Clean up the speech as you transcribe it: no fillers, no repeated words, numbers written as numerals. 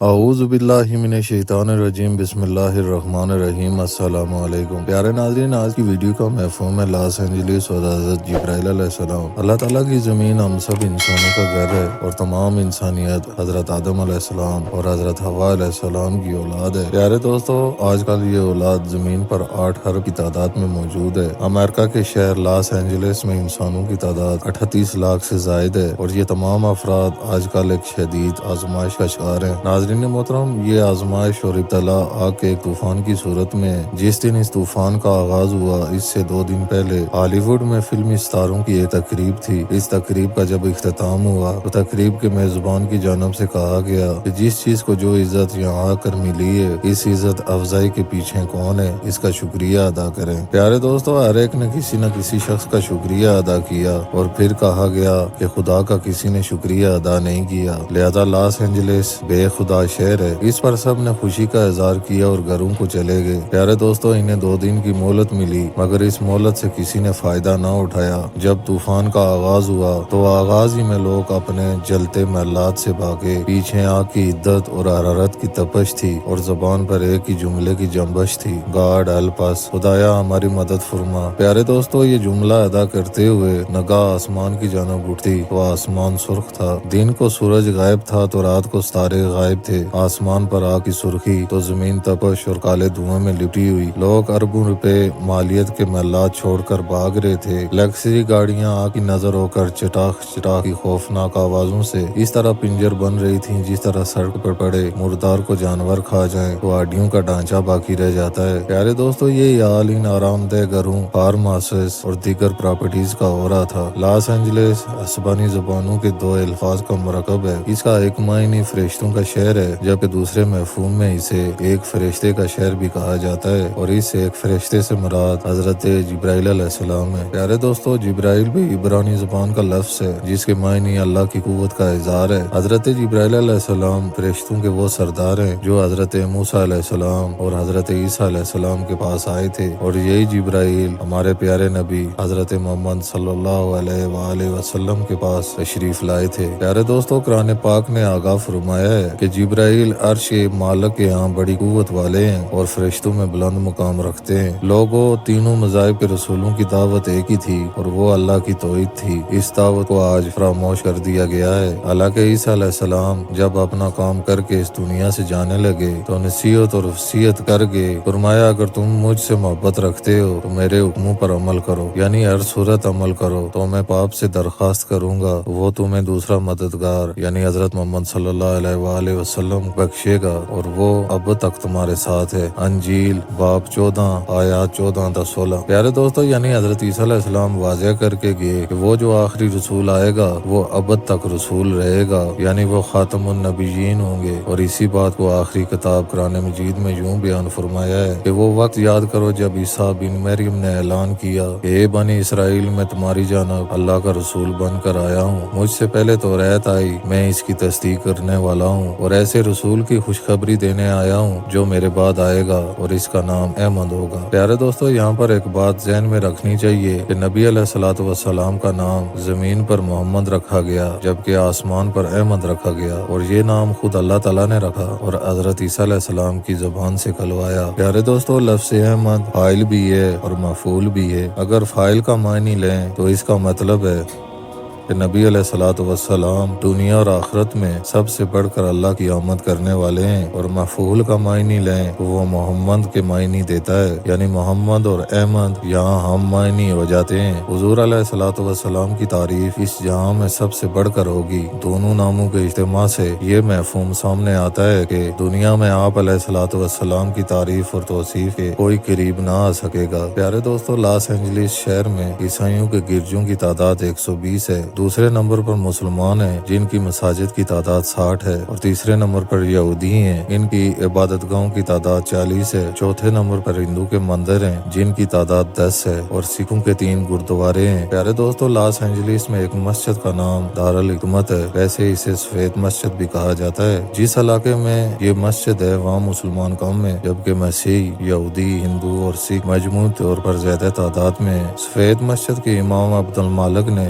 اعوذ باللہ من الشیطان الرجیم بسم اللہ الرحمن الرحیم السلام علیکم پیارے ناظرین، آج کی ویڈیو کا مفہوم ہے لاس اینجلس اور حضرت جبرائیل علیہ السلام۔ اللہ تعالیٰ کی زمین ہم سب انسانوں کا گھر ہے اور تمام انسانیت حضرت آدم علیہ السلام اور حضرت حوا علیہ السلام کی اولاد ہے۔ پیارے دوستو، آج کل یہ اولاد زمین پر 8 ارب کی تعداد میں موجود ہے۔ امریکہ کے شہر لاس اینجلس میں انسانوں کی تعداد 38 لاکھ سے زائد ہے اور یہ تمام افراد آج کل ایک شدید آزمائش کا شکار ہیں۔ ناظرین محترم، یہ آزمائش اور ابتلا آگ کے ایک طوفان کی صورت میں ہے۔ جس دن اس طوفان کا آغاز ہوا، اس سے 2 دن پہلے ہالی ووڈ میں فلمی ستاروں کی ایک تقریب تھی۔ اس تقریب کا جب اختتام ہوا تو تقریب کے میزبان کی جانب سے کہا گیا کہ جس چیز کو جو عزت یہاں آ کر ملی ہے، اس عزت افزائی کے پیچھے کون ہے، اس کا شکریہ ادا کریں۔ پیارے دوستو، ہر ایک نے کسی نہ کسی شخص کا شکریہ ادا کیا اور پھر کہا گیا کہ خدا کا کسی نے شکریہ ادا نہیں کیا، لہذا لاس اینجلس بے خدا شہر ہے۔ اس پر سب نے خوشی کا اظہار کیا اور گھروں کو چلے گئے۔ پیارے دوستو، انہیں 2 دن کی مہلت ملی، مگر اس مہلت سے کسی نے فائدہ نہ اٹھایا۔ جب طوفان کا آغاز ہوا تو آغاز ہی میں لوگ اپنے جلتے محلات سے بھاگے۔ پیچھے آگ کی عدت اور حرارت کی تپش تھی اور زبان پر ایک ہی جملے کی جنبش تھی، گاڈ ہیلپ اس، خدایا ہماری مدد فرما۔ پیارے دوستو، یہ جملہ ادا کرتے ہوئے نگاہ آسمان کی جانب اٹھتی تو آسمان سرخ تھا۔ دن کو سورج غائب تھا تو رات کو ستارے غائب تھے۔ آسمان پر آگ کی سرخی تو زمین تپش اور کالے دھوئیں میں لپٹی ہوئی۔ لوگ اربوں روپے مالیت کے محلات چھوڑ کر بھاگ رہے تھے۔ لگژری گاڑیاں آگ کی نظر ہو کر چٹاخ چٹاخ کی خوفناک آوازوں سے اس طرح پنجر بن رہی تھیں جس طرح سڑک پر پڑے مردار کو جانور کھا جائیں تو ہڈیوں کا ڈھانچہ باقی رہ جاتا ہے۔ پیارے دوستو، یہ حال ان آرام دہ گھروں، فارم ہاؤسز اور دیگر پراپرٹیز کا ہو رہا تھا۔ لاس اینجلس اسبانی زبانوں کے 2 الفاظ کا مرکب ہے۔ اس کا ایک معنی فرشتوں کا شہر ہے، جبکہ دوسرے مفہوم میں اسے ایک فرشتے کا شہر بھی کہا جاتا ہے اور اس ایک فرشتے سے مراد حضرت جبرائیل علیہ السلام ہے۔ پیارے دوستو، جبرائیل بھی عبرانی زبان کا لفظ ہے جس کے معنی اللہ کی قوت کا اظہار ہے۔ حضرت جبرائیل علیہ السلام فرشتوں کے وہ سردار ہیں جو حضرت موسیٰ علیہ السلام اور حضرت عیسیٰ علیہ السلام کے پاس آئے تھے، اور یہی جبرائیل ہمارے پیارے نبی حضرت محمد صلی اللہ علیہ وآلہ وسلم کے پاس تشریف لائے تھے۔ پیارے دوستو، قرآن پاک نے آگاہ فرمایا ہے کہ جبرائیل عرش مالک کے ہاں بڑی قوت والے ہیں اور فرشتوں میں بلند مقام رکھتے ہیں۔ لوگوں، تینوں مذاہب کے رسولوں کی دعوت ایک ہی تھی اور وہ اللہ کی توحید تھی۔ اس دعوت کو آج فراموش کر دیا گیا ہے۔ حالانکہ عیسیٰ علیہ السلام جب اپنا کام کر کے اس دنیا سے جانے لگے تو نصیحت اور وصیت کر کے فرمایا، اگر تم مجھ سے محبت رکھتے ہو تو میرے حکموں پر عمل کرو، یعنی ہر صورت عمل کرو، تو میں باپ سے درخواست کروں گا، وہ تمہیں دوسرا مددگار یعنی حضرت محمد صلی اللہ علیہ وآلہ وسلم بخشے گا اور وہ اب تک تمہارے ساتھ ہے۔ انجیل باب 14 آیات 14 تا 16۔ پیارے دوستو، یعنی حضرت عیسیٰ علیہ السلام واضح کر کے گئے کہ وہ جو آخری رسول آئے گا وہ اب تک رسول رہے گا، یعنی وہ خاتم النبیین ہوں گے، اور اسی بات کو آخری کتاب قرآن مجید میں یوں بیان فرمایا ہے کہ وہ وقت یاد کرو جب عیسیٰ بن مریم نے اعلان کیا کہ اے بنی اسرائیل، میں تمہاری جانب اللہ کا رسول بن کر آیا ہوں، مجھ سے پہلے توریت آئی، میں اس کی تصدیق کرنے والا ہوں اور ایسے رسول کی خوشخبری دینے آیا ہوں جو میرے بعد آئے گا اور اس کا نام احمد ہوگا۔ پیارے دوستو، یہاں پر ایک بات ذہن میں رکھنی چاہیے کہ نبی علیہ الصلوۃ والسلام کا نام زمین پر محمد رکھا گیا جبکہ آسمان پر احمد رکھا گیا، اور یہ نام خود اللہ تعالیٰ نے رکھا اور حضرت عیسیٰ علیہ السلام کی زبان سے کلوایا۔ پیارے دوستو، لفظ احمد فاعل بھی ہے اور مفعول بھی ہے۔ اگر فاعل کا معنی لیں تو اس کا مطلب ہے کہ نبی علیہ الصلوۃ والسلام دنیا اور آخرت میں سب سے بڑھ کر اللہ کی آمد کرنے والے ہیں، اور مفعول کا معنی لیں تو وہ محمد کے معنی دیتا ہے، یعنی محمد اور احمد یہاں ہم معنی ہو جاتے ہیں۔ حضور علیہ الصلوۃ والسلام کی تعریف اس جہاں میں سب سے بڑھ کر ہوگی۔ دونوں ناموں کے اجتماع سے یہ مفہوم سامنے آتا ہے کہ دنیا میں آپ علیہ الصلوۃ والسلام کی تعریف اور توصیف کے کوئی قریب نہ آ سکے گا۔ پیارے دوستو، لاس اینجلس شہر میں عیسائیوں کے گرجوں کی تعداد 120 ہے، دوسرے نمبر پر مسلمان ہیں جن کی مساجد کی تعداد 60 ہے، اور تیسرے نمبر پر یہودی ہیں، ان کی عبادت گاہوں کی تعداد 40 ہے، چوتھے نمبر پر ہندو کے مندر ہیں جن کی تعداد 10 ہے، اور سکھوں کے 3 گردوارے ہیں۔ پیارے دوستو، لاس اینجلس میں ایک مسجد کا نام دارالحکمت ہے، ویسے اسے سفید مسجد بھی کہا جاتا ہے۔ جس علاقے میں یہ مسجد ہے وہاں مسلمان کم ہیں، جبکہ مسیح، یہودی، ہندو اور سکھ مجموعی طور پر زیادہ تعداد میں ہیں۔ سفید مسجد کے امام عبد المالک نے